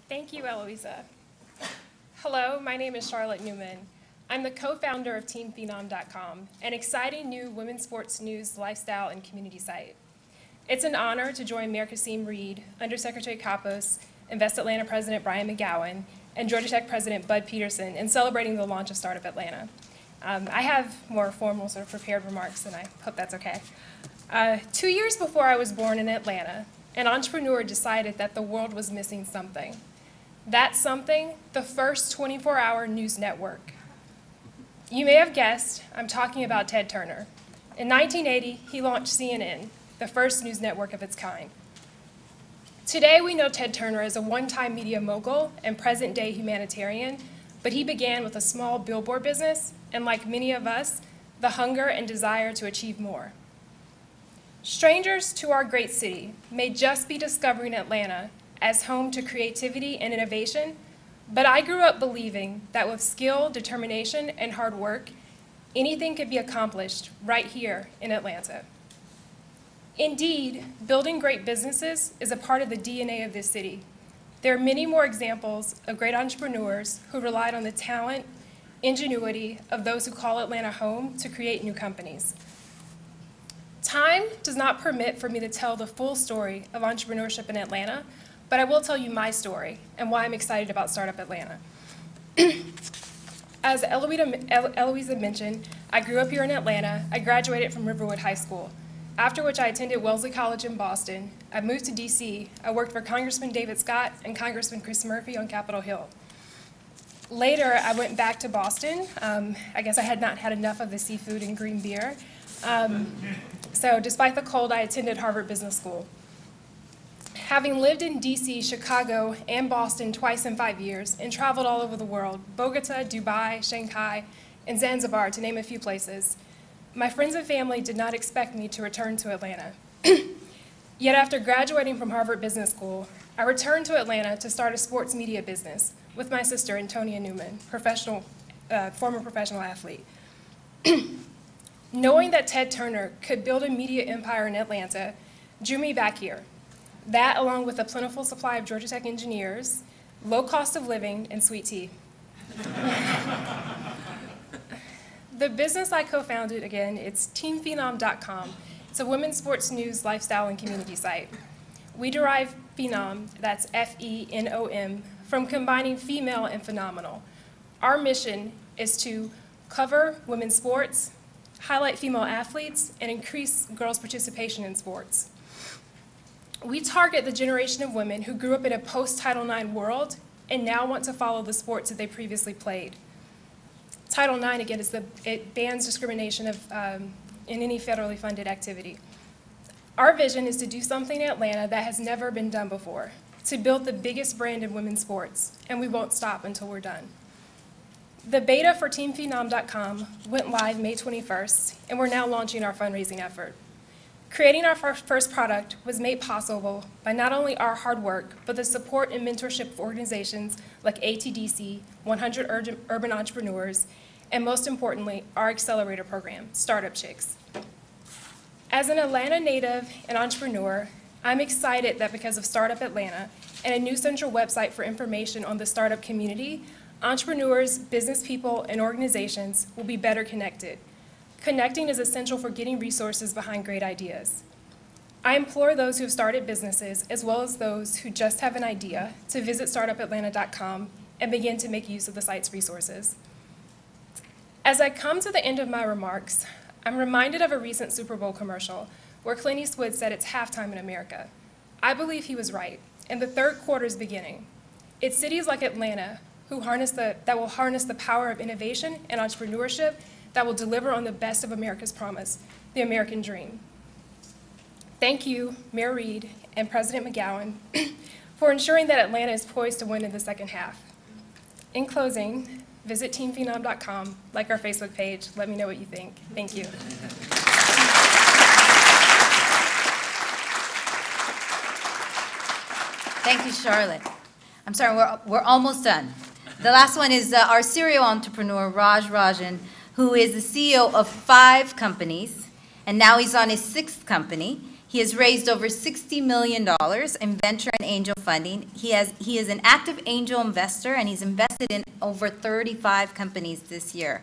Thank you, Eloisa. Hello, my name is Charlotte Newman. I'm the co-founder of TeamPhenom.com, an exciting new women's sports news, lifestyle, and community site. It's an honor to join Mayor Kasim Reed, Undersecretary Kapos, Invest Atlanta President Brian McGowan, and Georgia Tech President Bud Peterson in celebrating the launch of StartUp Atlanta. I have more formal sort of prepared remarks, and I hope that's okay. 2 years before I was born in Atlanta, an entrepreneur decided that the world was missing something. That something, the first 24-hour news network. You may have guessed, I'm talking about Ted Turner. In 1980, he launched CNN, the first news network of its kind. Today, we know Ted Turner as a one-time media mogul and present-day humanitarian, but he began with a small billboard business, and like many of us, the hunger and desire to achieve more. Strangers to our great city may just be discovering Atlanta as home to creativity and innovation, but I grew up believing that with skill, determination, and hard work, anything could be accomplished right here in Atlanta. Indeed, building great businesses is a part of the DNA of this city. There are many more examples of great entrepreneurs who relied on the talent, ingenuity of those who call Atlanta home to create new companies. Time does not permit for me to tell the full story of entrepreneurship in Atlanta, but I will tell you my story and why I'm excited about StartUp Atlanta. As Eloisa mentioned, I grew up here in Atlanta. I graduated from Riverwood High School, after which I attended Wellesley College in Boston. I moved to DC. I worked for Congressman David Scott and Congressman Chris Murphy on Capitol Hill. Later, I went back to Boston. I guess I had not had enough of the seafood and green beer. So despite the cold, I attended Harvard Business School. Having lived in DC, Chicago, and Boston twice in 5 years and traveled all over the world, Bogota, Dubai, Shanghai, and Zanzibar, to name a few places, my friends and family did not expect me to return to Atlanta. Yet after graduating from Harvard Business School, I returned to Atlanta to start a sports media business with my sister, Antonia Newman, former professional athlete. Knowing that Ted Turner could build a media empire in Atlanta drew me back here. That, along with a plentiful supply of Georgia Tech engineers, low cost of living, and sweet tea. The business I co-founded, again, it's TeamPhenom.com. It's a women's sports news, lifestyle, and community site. We derive Phenom, that's F-E-N-O-M, from combining female and phenomenal. Our mission is to cover women's sports, highlight female athletes, and increase girls' participation in sports. We target the generation of women who grew up in a post-Title IX world and now want to follow the sports that they previously played. Title IX, again, it bans discrimination in any federally funded activity. Our vision is to do something in Atlanta that has never been done before, to build the biggest brand in women's sports, and we won't stop until we're done. The beta for TeamPhenom.com went live May 21st, and we're now launching our fundraising effort. Creating our first product was made possible by not only our hard work, but the support and mentorship of organizations like ATDC, 100 Urban Entrepreneurs, and most importantly, our accelerator program, StartUp Chicks. As an Atlanta native and entrepreneur, I'm excited that because of StartUp Atlanta and a new central website for information on the startup community, entrepreneurs, business people, and organizations will be better connected. Connecting is essential for getting resources behind great ideas. I implore those who have started businesses, as well as those who just have an idea, to visit startupatlanta.com and begin to make use of the site's resources. As I come to the end of my remarks, I'm reminded of a recent Super Bowl commercial where Clint Eastwood said it's halftime in America. I believe he was right, and the third quarter is beginning. It's cities like Atlanta that will harness the power of innovation and entrepreneurship that will deliver on the best of America's promise, the American dream. Thank you, Mayor Reed and President McGowan, for ensuring that Atlanta is poised to win in the second half. In closing, visit teamphenom.com, like our Facebook page. Let me know what you think. Thank you. Thank you, Charlotte. I'm sorry, we're almost done. The last one is our serial entrepreneur, Raj Rajan, who is the CEO of 5 companies, and now he's on his 6th company. He has raised over $60 million in venture and angel funding. He is an active angel investor, and he's invested in over 35 companies this year.